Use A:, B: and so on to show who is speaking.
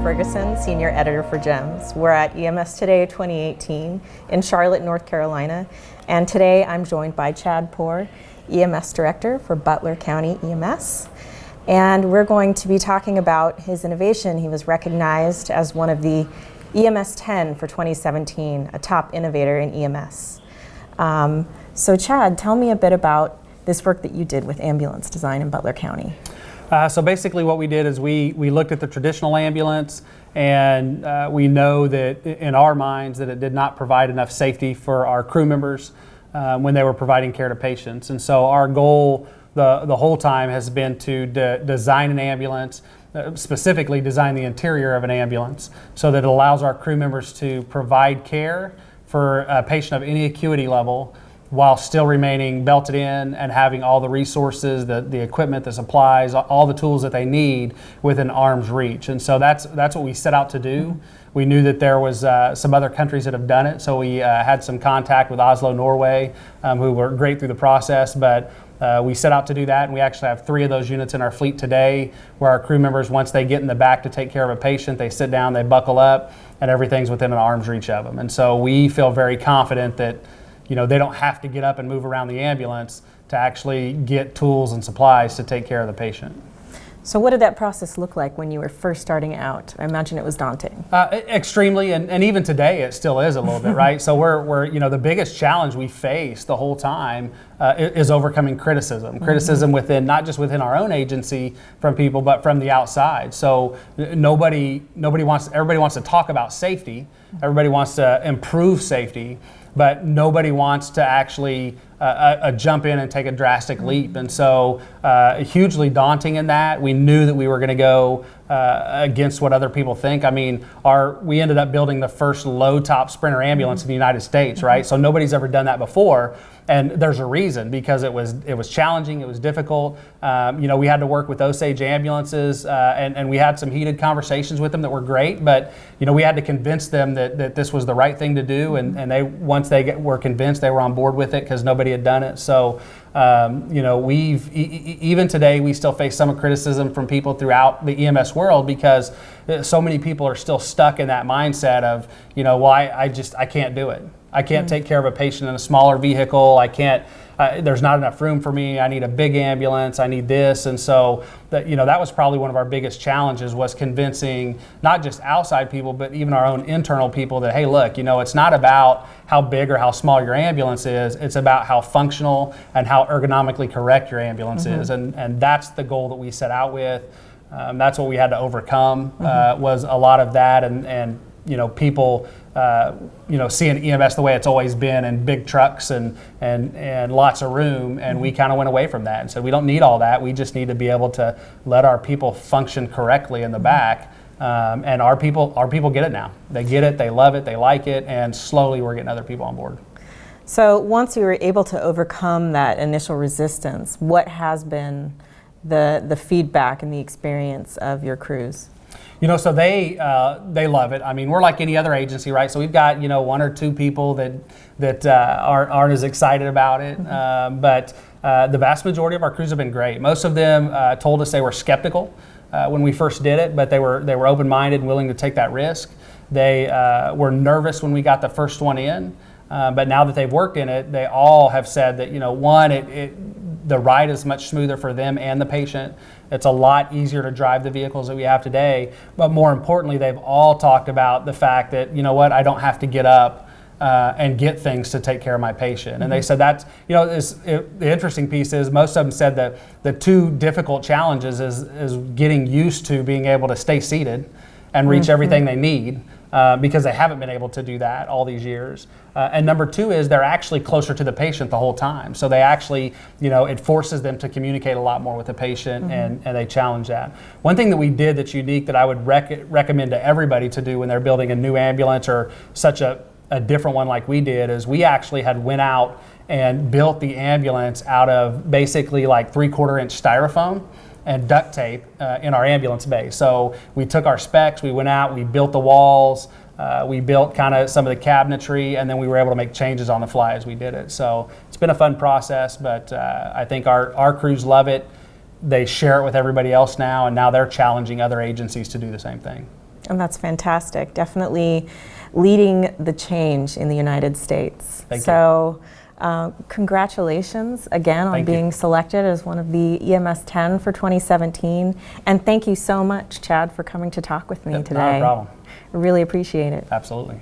A: Ferguson, Senior Editor for GEMS. We're at EMS Today 2018 in Charlotte, North Carolina, and today I'm joined by Chad Pore, EMS Director for Butler County EMS, and we're going to be talking about his innovation. He was recognized as one of the EMS10 for 2017, a top innovator in EMS. So Chad, tell me a bit about this work that you did with ambulance design in Butler County.
B: So basically what we did is we looked at the traditional ambulance, and we know that in our minds that it did not provide enough safety for our crew members when they were providing care to patients. And so our goal the whole time has been to design an ambulance, specifically design the interior of an ambulance so that it allows our crew members to provide care for a patient of any acuity level while still remaining belted in and having all the resources, the equipment, the supplies, all the tools that they need within arm's reach. And so that's what we set out to do. We knew that there was some other countries that have done it, so we had some contact with Oslo, Norway, who were great through the process, but we set out to do that, and we actually have 3 of those units in our fleet today where our crew members, once they get in the back to take care of a patient, they sit down, they buckle up, and everything's within an arm's reach of them. And so we feel very confident that they don't have to get up and move around the ambulance to actually get tools and supplies to take care of the patient.
A: So what did that process look like when you were first starting out? I imagine it was daunting.
B: Extremely, and even today it still is a little bit, right? So we're the biggest challenge we face the whole time is overcoming criticism. Criticism within, not just within our own agency from people, but from the outside. So everybody wants to talk about safety. Everybody wants to improve safety, but nobody wants to actually jump in and take a drastic leap. And so hugely daunting in that. We knew that we were going to go against what other people think. I mean, we ended up building the first low-top Sprinter ambulance in the United States, right? So nobody's ever done that before. And there's a reason, because it was challenging, it was difficult. We had to work with Osage ambulances, and we had some heated conversations with them that were great, but we had to convince them that this was the right thing to do, and once they were convinced, they were on board with it because nobody had done it. So even today we still face some criticism from people throughout the EMS world because so many people are still stuck in that mindset of I can't do it. I can't take care of a patient in a smaller vehicle. I can't. There's not enough room for me. I need a big ambulance. I need this, and so that was probably one of our biggest challenges, was convincing not just outside people but even our own internal people that, hey, look, it's not about how big or how small your ambulance is. It's about how functional and how ergonomically correct your ambulance is, and that's the goal that we set out with. That's what we had to overcome. Was a lot of that, and people. Seeing EMS the way it's always been, in big trucks and lots of room, and we kind of went away from that and said we don't need all that. We just need to be able to let our people function correctly in the back, and our people get it now. They get it, they love it, they like it, and slowly we're getting other people on board.
A: So once you were able to overcome that initial resistance, what has been the feedback and the experience of your crews?
B: So they love it. I mean, we're like any other agency, right? So we've got 1 or 2 people that aren't as excited about it, but the vast majority of our crews have been great. Most of them told us they were skeptical when we first did it, but they were open-minded and willing to take that risk. They were nervous when we got the first one in, but now that they've worked in it, they all have said that the ride is much smoother for them and the patient. It's a lot easier to drive the vehicles that we have today. But more importantly, they've all talked about the fact that, I don't have to get up and get things to take care of my patient. And they said that's, the interesting piece is most of them said that the 2 difficult challenges is getting used to being able to stay seated and reach everything they need. Because they haven't been able to do that all these years. And number 2 is they're actually closer to the patient the whole time. So they actually, it forces them to communicate a lot more with the patient, and they challenge that. One thing that we did that's unique that I would recommend to everybody to do when they're building a new ambulance or such a different one like we did is we actually had went out and built the ambulance out of basically like 3/4-inch styrofoam and duct tape in our ambulance bay. So we took our specs, we went out, we built the walls, we built kind of some of the cabinetry, and then we were able to make changes on the fly as we did it. So it's been a fun process, but I think our crews love it. They share it with everybody else now, and now they're challenging other agencies to do the same thing.
A: And that's fantastic. Definitely leading the change in the United States.
B: Thank you.
A: So, congratulations again on
B: Thank you.
A: being selected as one of the EMS10 for 2017. And thank you so much, Chad, for coming to talk with me
B: Yep,
A: today.
B: not a problem.
A: I really appreciate it.
B: Absolutely.